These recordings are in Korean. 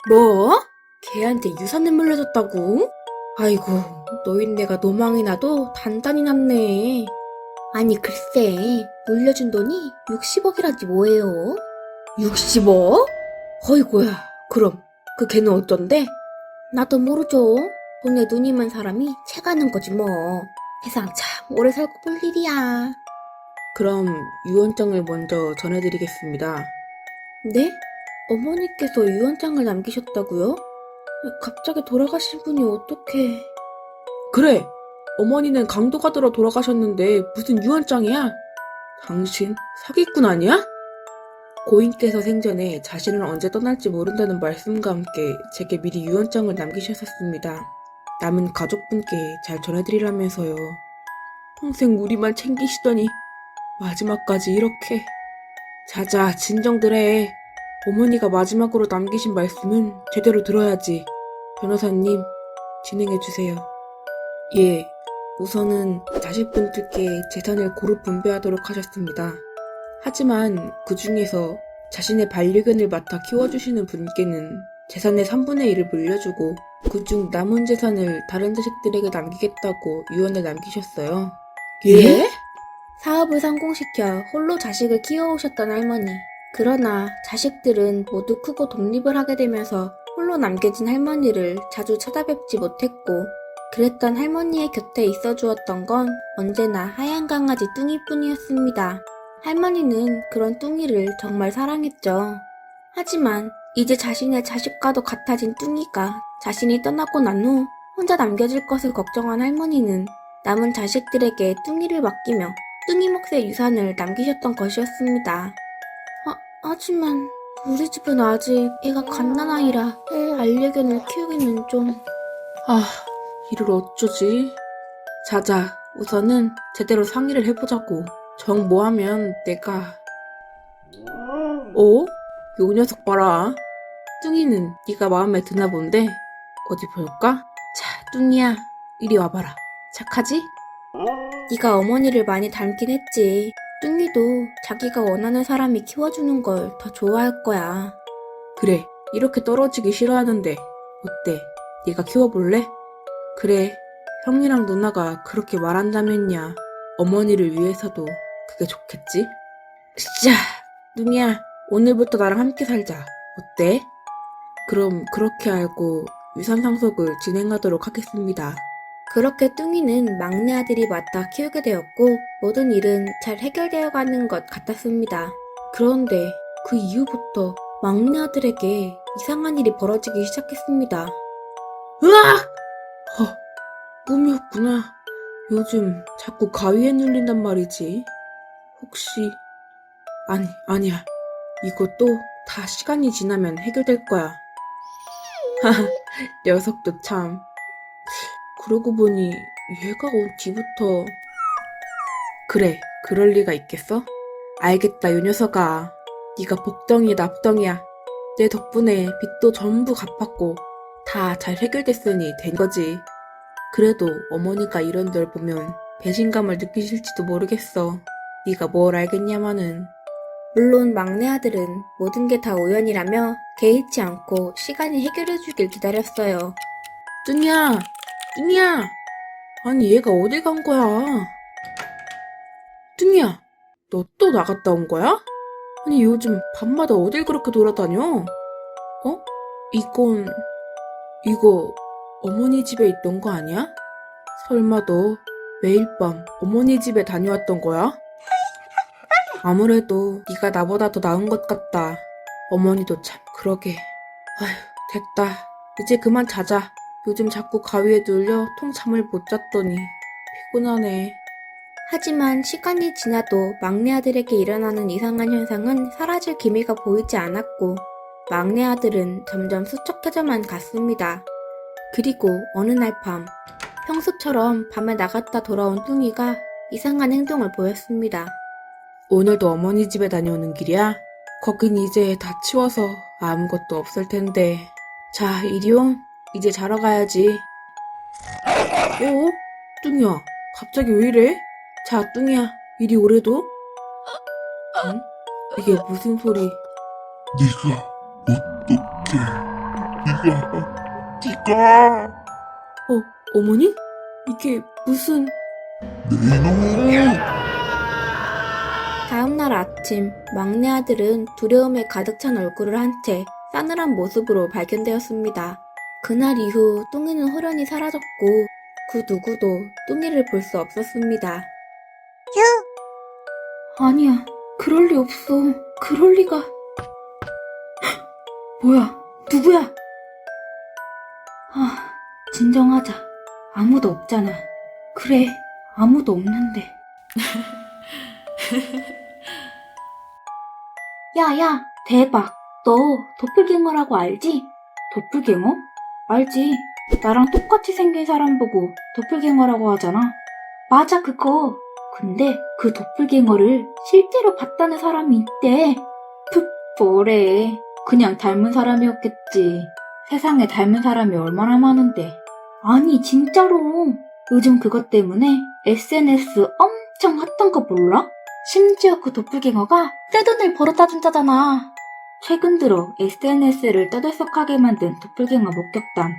뭐? 걔한테 유산을 물려줬다고? 아이고, 노인네가 노망이 나도 단단히 났네. 아니, 글쎄, 물려준 돈이 60억이라지 뭐예요? 60억? 어이구야, 그럼 그 걔는 어쩐데? 나도 모르죠. 돈에 눈이 먼 사람이 채가는 거지 뭐. 세상 참 오래 살고 볼 일이야. 그럼 유언장을 먼저 전해드리겠습니다. 네? 어머니께서 유언장을 남기셨다고요? 갑자기 돌아가신 분이 어떻게... 그래! 어머니는 강도가 들어 돌아가셨는데 무슨 유언장이야? 당신 사기꾼 아니야? 고인께서 생전에 자신을 언제 떠날지 모른다는 말씀과 함께 제게 미리 유언장을 남기셨었습니다. 남은 가족분께 잘 전해드리라면서요. 평생 우리만 챙기시더니 마지막까지 이렇게... 자자, 진정들 해. 어머니가 마지막으로 남기신 말씀은 제대로 들어야지. 변호사님, 진행해주세요. 예, 우선은 자식분들께 재산을 고루 분배하도록 하셨습니다. 하지만 그 중에서 자신의 반려견을 맡아 키워주시는 분께는 재산의 3분의 1을 물려주고 그중 남은 재산을 다른 자식들에게 남기겠다고 유언을 남기셨어요. 예? 사업을 성공시켜 홀로 자식을 키워오셨던 할머니. 그러나 자식들은 모두 크고 독립을 하게 되면서 홀로 남겨진 할머니를 자주 찾아뵙지 못했고 그랬던 할머니의 곁에 있어 주었던 건 언제나 하얀 강아지 뚱이뿐이었습니다. 할머니는 그런 뚱이를 정말 사랑했죠. 하지만 이제 자신의 자식과도 같아진 뚱이가 자신이 떠나고 난 후 혼자 남겨질 것을 걱정한 할머니는 남은 자식들에게 뚱이를 맡기며 뚱이 몫의 유산을 남기셨던 것이었습니다. 하지만 우리 집은 아직 애가 갓난아이라 반려견을 키우기는 좀... 이를 어쩌지? 자자, 우선은 제대로 상의를 해보자고. 정 뭐하면 내가... 어? 요 녀석 봐라. 뚱이는 네가 마음에 드나 본데? 어디 볼까? 자, 뚱이야, 이리 와봐라. 착하지? 네가 어머니를 많이 닮긴 했지. 뚱이도 자기가 원하는 사람이 키워주는 걸 더 좋아할 거야. 그래, 이렇게 떨어지기 싫어하는데 어때? 네가 키워볼래? 그래, 형이랑 누나가 그렇게 말한다면야 어머니를 위해서도 그게 좋겠지? 자, 뚱이야, 오늘부터 나랑 함께 살자. 어때? 그럼 그렇게 알고 유산 상속을 진행하도록 하겠습니다. 그렇게 뚱이는 막내 아들이 맡아 키우게 되었고 모든 일은 잘 해결되어 가는 것 같았습니다. 그런데 그 이후부터 막내 아들에게 이상한 일이 벌어지기 시작했습니다. 으악! 꿈이었구나. 요즘 자꾸 가위에 눌린단 말이지. 혹시... 아니야. 이것도 다 시간이 지나면 해결될 거야. 하하, 녀석도 참... 그러고 보니 얘가 온 뒤부터... 그래, 그럴 리가 있겠어? 알겠다, 요 녀석아. 네가 복덩이 납덩이야. 내 덕분에 빚도 전부 갚았고 다 잘 해결됐으니 된 거지. 그래도 어머니가 이런 널 보면 배신감을 느끼실지도 모르겠어. 네가 뭘 알겠냐마는. 물론 막내 아들은 모든 게 다 우연이라며 개의치 않고 시간이 해결해주길 기다렸어요. 뚱이야! 아니 얘가 어딜 간 거야? 뚱이야, 너 또 나갔다 온 거야? 아니 요즘 밤마다 어딜 그렇게 돌아다녀? 어? 이거 어머니 집에 있던 거 아니야? 설마 너 매일 밤 어머니 집에 다녀왔던 거야? 아무래도 네가 나보다 더 나은 것 같다. 어머니도 참 그러게. 아휴, 됐다. 이제 그만 자자. 요즘 자꾸 가위에 눌려 통잠을 못 잤더니 피곤하네. 하지만 시간이 지나도 막내 아들에게 일어나는 이상한 현상은 사라질 기미가 보이지 않았고 막내 아들은 점점 수척해져만 갔습니다. 그리고 어느 날 밤, 평소처럼 밤에 나갔다 돌아온 뚱이가 이상한 행동을 보였습니다. 오늘도 어머니 집에 다녀오는 길이야? 거긴 이제 다 치워서 아무것도 없을 텐데. 자, 이리 온. 이제 자러 가야지. 뚱이야, 갑자기 왜 이래? 자, 뚱이야, 이리 오래도? 응? 이게 무슨 소리? 네가 어떻게... 네가 어머니? 이게 무슨... 내 다음날 아침, 막내 아들은 두려움에 가득 찬 얼굴을 한 채 싸늘한 모습으로 발견되었습니다. 그날 이후 뚱이는 호련히 사라졌고 그 누구도 뚱이를 볼 수 없었습니다. 아니야, 그럴 리 없어. 그럴 리가... 뭐야, 누구야? 진정하자. 아무도 없잖아. 그래, 아무도 없는데. 야, 대박. 너 도플갱어라고 알지? 도플갱어? 알지. 나랑 똑같이 생긴 사람 보고 도플갱어라고 하잖아. 맞아, 그거. 근데 그 도플갱어를 실제로 봤다는 사람이 있대. 뭐래. 그냥 닮은 사람이었겠지. 세상에 닮은 사람이 얼마나 많은데. 아니, 진짜로. 요즘 그것 때문에 SNS 엄청 핫한 거 몰라? 심지어 그 도플갱어가 떼돈을 벌어다 준다잖아. 최근 들어 SNS를 떠들썩하게 만든 도플갱어 목격담.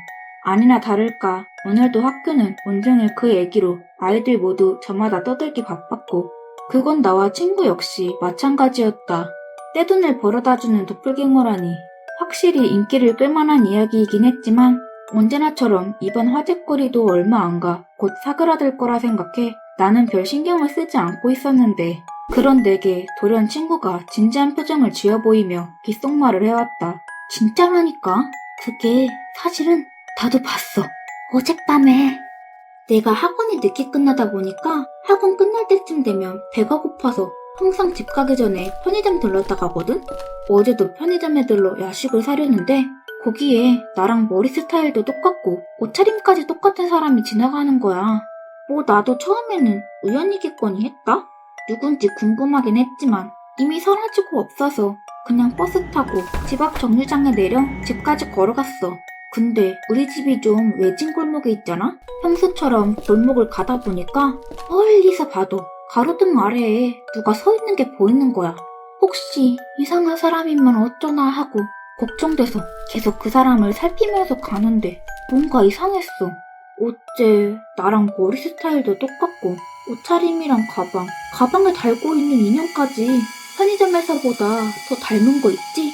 아니나 다를까 오늘도 학교는 온종일 그 얘기로 아이들 모두 저마다 떠들기 바빴고 그건 나와 친구 역시 마찬가지였다. 떼돈을 벌어다주는 도플갱어라니 확실히 인기를 끌만한 이야기이긴 했지만 언제나처럼 이번 화제거리도 얼마 안 가 곧 사그라들 거라 생각해 나는 별 신경을 쓰지 않고 있었는데 그런 내게 돌연 친구가 진지한 표정을 지어 보이며 귓속말을 해왔다. 진짜라니까? 그게 사실은 나도 봤어. 어젯밤에 내가 학원이 늦게 끝나다 보니까 학원 끝날 때쯤 되면 배가 고파서 항상 집 가기 전에 편의점 들렀다 가거든? 어제도 편의점에 들러 야식을 사려는데 거기에 나랑 머리 스타일도 똑같고 옷차림까지 똑같은 사람이 지나가는 거야. 뭐 나도 처음에는 우연이겠거니 했다? 누군지 궁금하긴 했지만 이미 사라지고 없어서 그냥 버스 타고 집 앞 정류장에 내려 집까지 걸어갔어. 근데 우리 집이 좀 외진 골목에 있잖아? 평소처럼 골목을 가다 보니까 멀리서 봐도 가로등 아래에 누가 서 있는 게 보이는 거야. 혹시 이상한 사람이면 어쩌나 하고 걱정돼서 계속 그 사람을 살피면서 가는데 뭔가 이상했어. 어째 나랑 머리 스타일도 똑같고 옷차림이랑 가방에 달고 있는 인형까지 편의점에서보다 더 닮은 거 있지?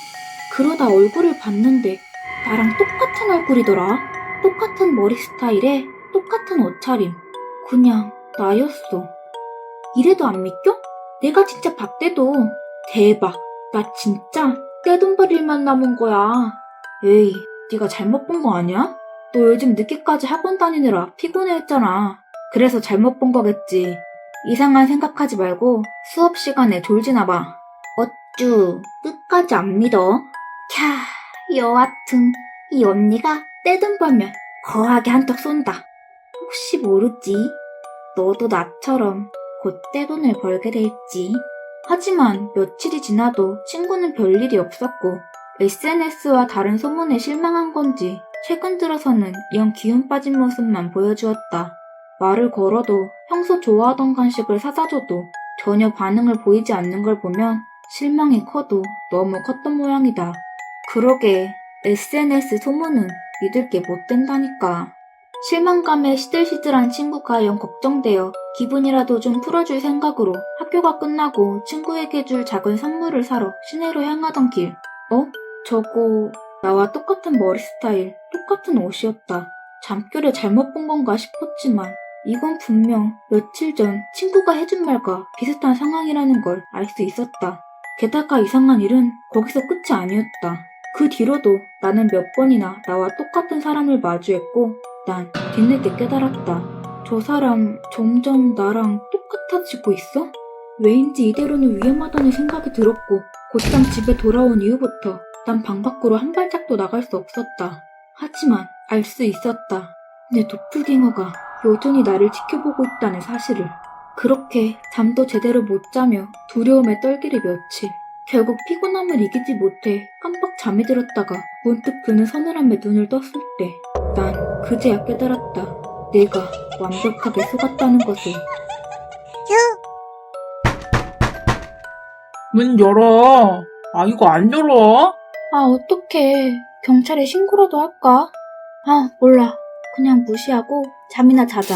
그러다 얼굴을 봤는데 나랑 똑같은 얼굴이더라. 똑같은 머리 스타일에 똑같은 옷차림. 그냥 나였어. 이래도 안 믿겨? 내가 진짜 봤대도. 대박. 나 진짜 떼돈벌 일만 남은 거야. 에이, 네가 잘못 본 거 아니야? 너 요즘 늦게까지 학원 다니느라 피곤해했잖아. 그래서 잘못 본 거겠지. 이상한 생각하지 말고 수업 시간에 졸지나 봐. 어쭈, 끝까지 안 믿어? 캬, 여하튼 이 언니가 떼돈 벌면 거하게 한턱 쏜다. 혹시 모르지? 너도 나처럼 곧 떼돈을 벌게 될지. 하지만 며칠이 지나도 친구는 별일이 없었고 SNS와 다른 소문에 실망한 건지 최근 들어서는 영 기운 빠진 모습만 보여주었다. 말을 걸어도 평소 좋아하던 간식을 사다 줘도 전혀 반응을 보이지 않는 걸 보면 실망이 커도 너무 컸던 모양이다. 그러게 SNS 소문은 믿을 게 못 된다니까. 실망감에 시들시들한 친구가 영 걱정되어 기분이라도 좀 풀어줄 생각으로 학교가 끝나고 친구에게 줄 작은 선물을 사러 시내로 향하던 길. 저거 나와 똑같은 머리 스타일, 똑같은 옷이었다. 잠결에 잘못 본 건가 싶었지만 이건 분명 며칠 전 친구가 해준 말과 비슷한 상황이라는 걸 알 수 있었다. 게다가 이상한 일은 거기서 끝이 아니었다. 그 뒤로도 나는 몇 번이나 나와 똑같은 사람을 마주했고 난 뒤늦게 깨달았다. 저 사람 점점 나랑 똑같아지고 있어? 왜인지 이대로는 위험하다는 생각이 들었고 곧장 집에 돌아온 이후부터 난 방 밖으로 한 발짝도 나갈 수 없었다. 하지만 알 수 있었다. 내 도플갱어가 여전히 나를 지켜보고 있다는 사실을. 그렇게 잠도 제대로 못 자며 두려움에 떨기를 며칠. 결국 피곤함을 이기지 못해 깜빡 잠이 들었다가 문득 드는 서늘함에 눈을 떴을 때 난 그제야 깨달았다. 내가 완벽하게 속았다는 것을. 문 열어. 아, 이거 안 열어? 어떡해. 경찰에 신고라도 할까? 아, 몰라. 그냥 무시하고 잠이나 자자.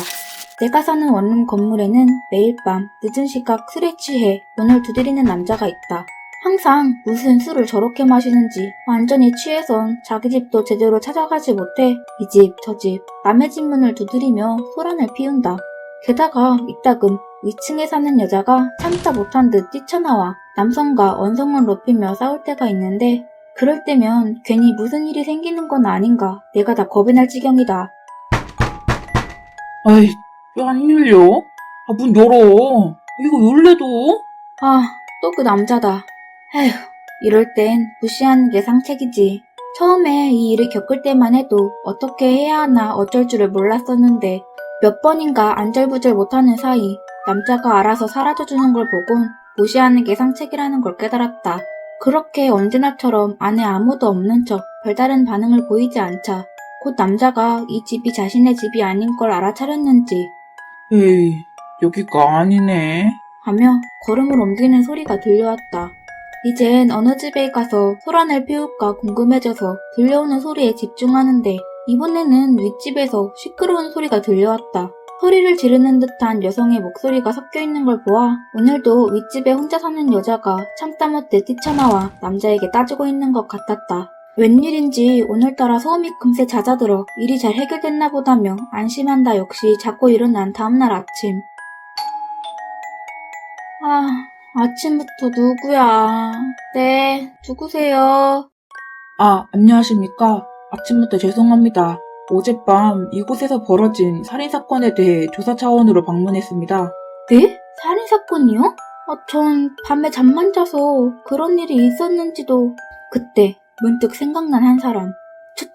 내가 사는 원룸 건물에는 매일 밤 늦은 시각 술에 취해 문을 두드리는 남자가 있다. 항상 무슨 술을 저렇게 마시는지 완전히 취해선 자기 집도 제대로 찾아가지 못해 이 집 저 집 남의 집 문을 두드리며 소란을 피운다. 게다가 이따금 위층에 사는 여자가 참다 못한 듯 뛰쳐나와 남성과 언성을 높이며 싸울 때가 있는데 그럴 때면 괜히 무슨 일이 생기는 건 아닌가 내가 다 겁이 날 지경이다. 아이, 왜 안 열려? 아, 문 열어. 이거 열래도? 아, 또 그 남자다. 에휴, 이럴 땐 무시하는 게 상책이지. 처음에 이 일을 겪을 때만 해도 어떻게 해야 하나 어쩔 줄을 몰랐었는데 몇 번인가 안절부절 못하는 사이 남자가 알아서 사라져주는 걸 보곤 무시하는 게 상책이라는 걸 깨달았다. 그렇게 언제나처럼 안에 아무도 없는 척 별다른 반응을 보이지 않자 곧 남자가 이 집이 자신의 집이 아닌 걸 알아차렸는지 에이, 여기가 아니네. 하며 걸음을 옮기는 소리가 들려왔다. 이젠 어느 집에 가서 소란을 피울까 궁금해져서 들려오는 소리에 집중하는데 이번에는 윗집에서 시끄러운 소리가 들려왔다. 소리를 지르는 듯한 여성의 목소리가 섞여 있는 걸 보아 오늘도 윗집에 혼자 사는 여자가 참다 못해 뛰쳐나와 남자에게 따지고 있는 것 같았다. 웬일인지 오늘따라 소음이 금세 잦아들어 일이 잘 해결됐나 보다며 안심한다 역시 자고 일어난 다음날 아침. 아, 아침부터 누구야? 네, 누구세요? 아, 안녕하십니까. 아침부터 죄송합니다. 어젯밤 이곳에서 벌어진 살인사건에 대해 조사 차원으로 방문했습니다. 네? 살인사건이요? 전 밤에 잠만 자서 그런 일이 있었는지도. 그때 문득 생각난 한 사람.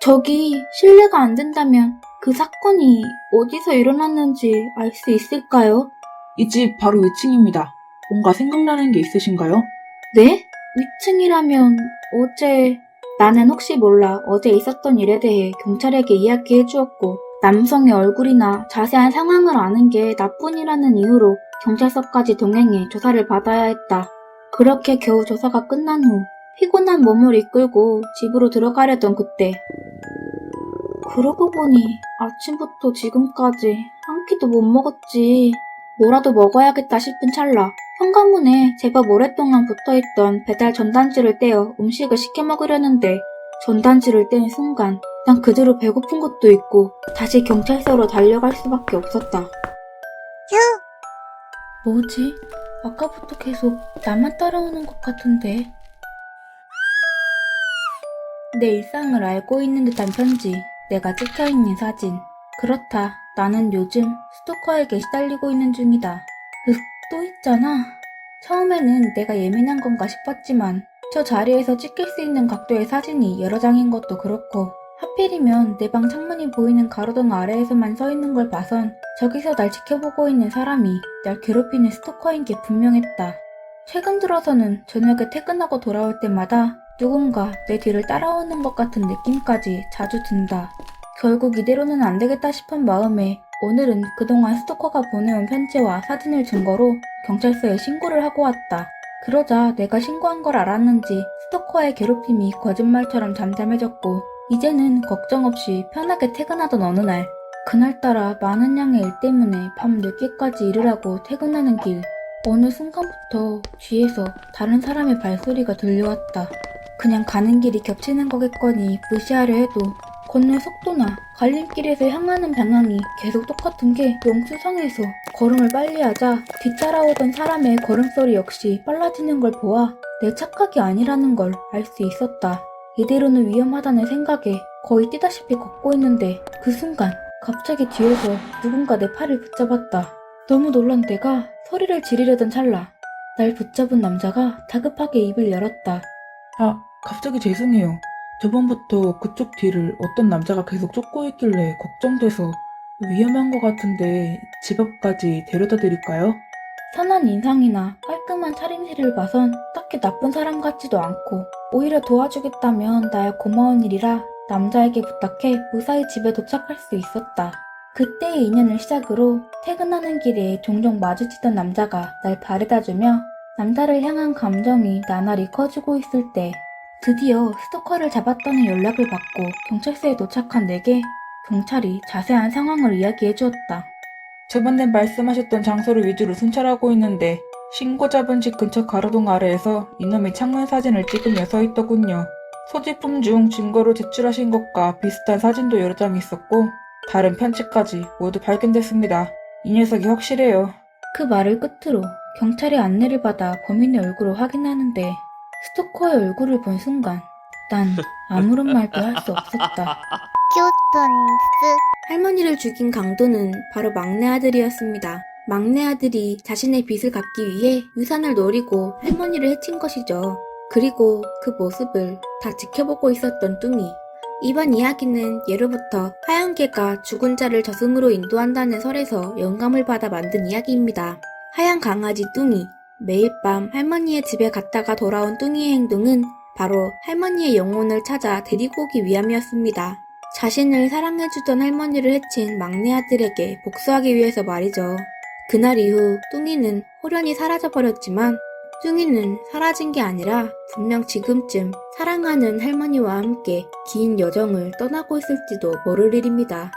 저기 실례가 안 된다면 그 사건이 어디서 일어났는지 알 수 있을까요? 이 집 바로 위층입니다. 뭔가 생각나는 게 있으신가요? 네? 위층이라면 어제... 나는 혹시 몰라 어제 있었던 일에 대해 경찰에게 이야기해 주었고 남성의 얼굴이나 자세한 상황을 아는 게 나뿐이라는 이유로 경찰서까지 동행해 조사를 받아야 했다. 그렇게 겨우 조사가 끝난 후 피곤한 몸을 이끌고 집으로 들어가려던 그때 그러고 보니 아침부터 지금까지 한 끼도 못 먹었지. 뭐라도 먹어야겠다 싶은 찰나 현관문에 제법 오랫동안 붙어있던 배달 전단지를 떼어 음식을 시켜 먹으려는데 전단지를 뗀 순간 난 그대로 배고픈 것도 있고 다시 경찰서로 달려갈 수밖에 없었다. 뭐지? 아까부터 계속 나만 따라오는 것 같은데. 내 일상을 알고 있는 듯한 편지, 내가 찍혀있는 사진. 그렇다, 나는 요즘 스토커에게 시달리고 있는 중이다. 또 있잖아. 처음에는 내가 예민한 건가 싶었지만 저 자리에서 찍힐 수 있는 각도의 사진이 여러 장인 것도 그렇고 하필이면 내 방 창문이 보이는 가로등 아래에서만 서 있는 걸 봐선 저기서 날 지켜보고 있는 사람이 날 괴롭히는 스토커인 게 분명했다. 최근 들어서는 저녁에 퇴근하고 돌아올 때마다 누군가 내 뒤를 따라오는 것 같은 느낌까지 자주 든다. 결국 이대로는 안 되겠다 싶은 마음에 오늘은 그동안 스토커가 보내온 편지와 사진을 증거로 경찰서에 신고를 하고 왔다. 그러자 내가 신고한 걸 알았는지 스토커의 괴롭힘이 거짓말처럼 잠잠해졌고 이제는 걱정 없이 편하게 퇴근하던 어느 날 그날따라 많은 양의 일 때문에 밤 늦게까지 일을 하고 퇴근하는 길 어느 순간부터 뒤에서 다른 사람의 발소리가 들려왔다. 그냥 가는 길이 겹치는 거겠거니 무시하려 해도 걷는 속도나 갈림길에서 향하는 방향이 계속 똑같은 게 영 수상해서 걸음을 빨리 하자 뒤따라오던 사람의 걸음소리 역시 빨라지는 걸 보아 내 착각이 아니라는 걸 알 수 있었다. 이대로는 위험하다는 생각에 거의 뛰다시피 걷고 있는데 그 순간 갑자기 뒤에서 누군가 내 팔을 붙잡았다. 너무 놀란 내가 소리를 지르려던 찰나 날 붙잡은 남자가 다급하게 입을 열었다. 아, 갑자기 죄송해요. 저번부터 그쪽 뒤를 어떤 남자가 계속 쫓고 있길래 걱정돼서 위험한 것 같은데 집 앞까지 데려다 드릴까요? 선한 인상이나 깔끔한 차림새를 봐선 딱히 나쁜 사람 같지도 않고 오히려 도와주겠다면 나야 고마운 일이라 남자에게 부탁해 무사히 집에 도착할 수 있었다. 그때의 인연을 시작으로 퇴근하는 길에 종종 마주치던 남자가 날 바래다주며 남자를 향한 감정이 나날이 커지고 있을 때 드디어 스토커를 잡았다는 연락을 받고 경찰서에 도착한 내게 경찰이 자세한 상황을 이야기해 주었다. 저번에 말씀하셨던 장소를 위주로 순찰하고 있는데 신고 잡은 집 근처 가로등 아래에서 이놈이 창문 사진을 찍으며 서 있더군요. 소지품 중 증거로 제출하신 것과 비슷한 사진도 여러 장 있었고 다른 편지까지 모두 발견됐습니다. 이 녀석이 확실해요. 그 말을 끝으로 경찰의 안내를 받아 범인의 얼굴을 확인하는데 스토커의 얼굴을 본 순간 난 아무런 말도 할 수 없었다. 할머니를 죽인 강도는 바로 막내 아들이었습니다. 막내 아들이 자신의 빚을 갚기 위해 유산을 노리고 할머니를 해친 것이죠. 그리고 그 모습을 다 지켜보고 있었던 뚱이. 이번 이야기는 예로부터 하얀 개가 죽은 자를 저승으로 인도한다는 설에서 영감을 받아 만든 이야기입니다. 하얀 강아지 뚱이. 매일 밤 할머니의 집에 갔다가 돌아온 뚱이의 행동은 바로 할머니의 영혼을 찾아 데리고 오기 위함이었습니다. 자신을 사랑해주던 할머니를 해친 막내 아들에게 복수하기 위해서 말이죠. 그날 이후 뚱이는 호련히 사라져버렸지만 뚱이는 사라진 게 아니라 분명 지금쯤 사랑하는 할머니와 함께 긴 여정을 떠나고 있을지도 모를 일입니다.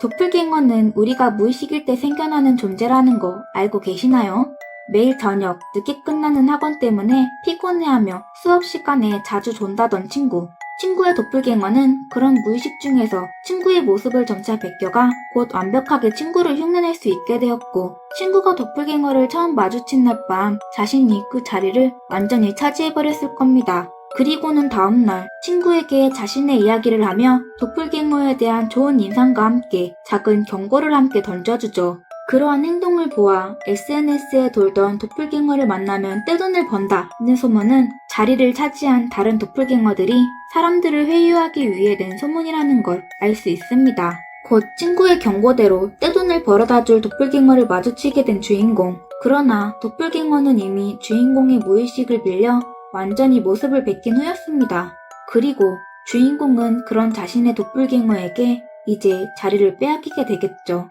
도플갱어는 우리가 무의식일 때 생겨나는 존재라는 거 알고 계시나요? 매일 저녁 늦게 끝나는 학원 때문에 피곤해하며 수업 시간에 자주 존다던 친구. 친구의 도플갱어는 그런 무의식 중에서 친구의 모습을 점차 베껴가 곧 완벽하게 친구를 흉내낼 수 있게 되었고, 친구가 도플갱어를 처음 마주친 날 밤 자신이 그 자리를 완전히 차지해버렸을 겁니다. 그리고는 다음날 친구에게 자신의 이야기를 하며 도플갱어에 대한 좋은 인상과 함께 작은 경고를 함께 던져주죠. 그러한 행동을 보아 SNS에 돌던 도플갱어를 만나면 떼돈을 번다는 소문은 자리를 차지한 다른 도플갱어들이 사람들을 회유하기 위해 낸 소문이라는 걸 알 수 있습니다. 곧 친구의 경고대로 떼돈을 벌어다줄 도플갱어를 마주치게 된 주인공. 그러나 도플갱어는 이미 주인공의 무의식을 빌려 완전히 모습을 베낀 후였습니다. 그리고 주인공은 그런 자신의 도플갱어에게 이제 자리를 빼앗기게 되겠죠.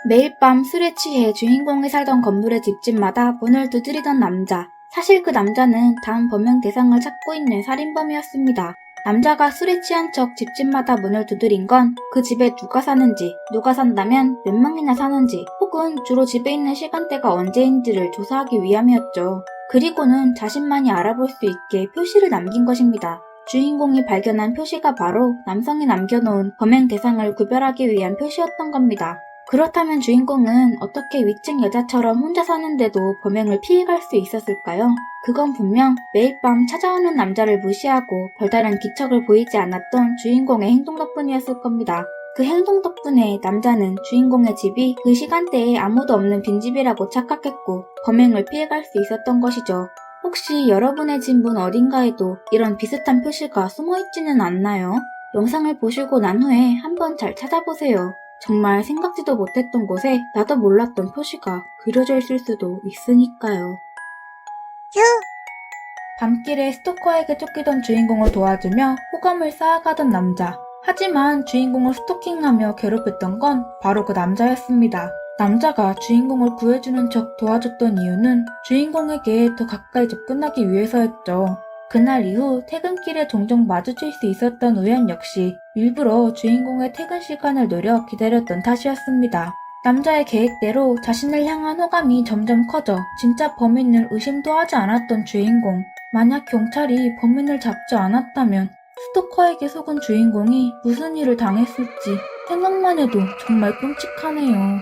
매일 밤 술에 취해 주인공이 살던 건물의 집집마다 문을 두드리던 남자. 사실 그 남자는 다음 범행 대상을 찾고 있는 살인범이었습니다. 남자가 술에 취한 척 집집마다 문을 두드린 건 그 집에 누가 사는지, 누가 산다면 몇 명이나 사는지, 혹은 주로 집에 있는 시간대가 언제인지를 조사하기 위함이었죠. 그리고는 자신만이 알아볼 수 있게 표시를 남긴 것입니다. 주인공이 발견한 표시가 바로 남성이 남겨놓은 범행 대상을 구별하기 위한 표시였던 겁니다. 그렇다면 주인공은 어떻게 위층 여자처럼 혼자 사는데도 범행을 피해갈 수 있었을까요? 그건 분명 매일 밤 찾아오는 남자를 무시하고 별다른 기척을 보이지 않았던 주인공의 행동 덕분이었을 겁니다. 그 행동 덕분에 남자는 주인공의 집이 그 시간대에 아무도 없는 빈집이라고 착각했고 범행을 피해갈 수 있었던 것이죠. 혹시 여러분의 집 문 어딘가에도 이런 비슷한 표시가 숨어있지는 않나요? 영상을 보시고 난 후에 한번 잘 찾아보세요. 정말 생각지도 못했던 곳에 나도 몰랐던 표시가 그려져 있을 수도 있으니까요. 밤길에 스토커에게 쫓기던 주인공을 도와주며 호감을 쌓아가던 남자. 하지만 주인공을 스토킹하며 괴롭혔던 건 바로 그 남자였습니다. 남자가 주인공을 구해주는 척 도와줬던 이유는 주인공에게 더 가까이 접근하기 위해서였죠. 그날 이후 퇴근길에 종종 마주칠 수 있었던 우연 역시 일부러 주인공의 퇴근 시간을 노려 기다렸던 탓이었습니다. 남자의 계획대로 자신을 향한 호감이 점점 커져 진짜 범인을 의심도 하지 않았던 주인공. 만약 경찰이 범인을 잡지 않았다면 스토커에게 속은 주인공이 무슨 일을 당했을지 생각만 해도 정말 끔찍하네요.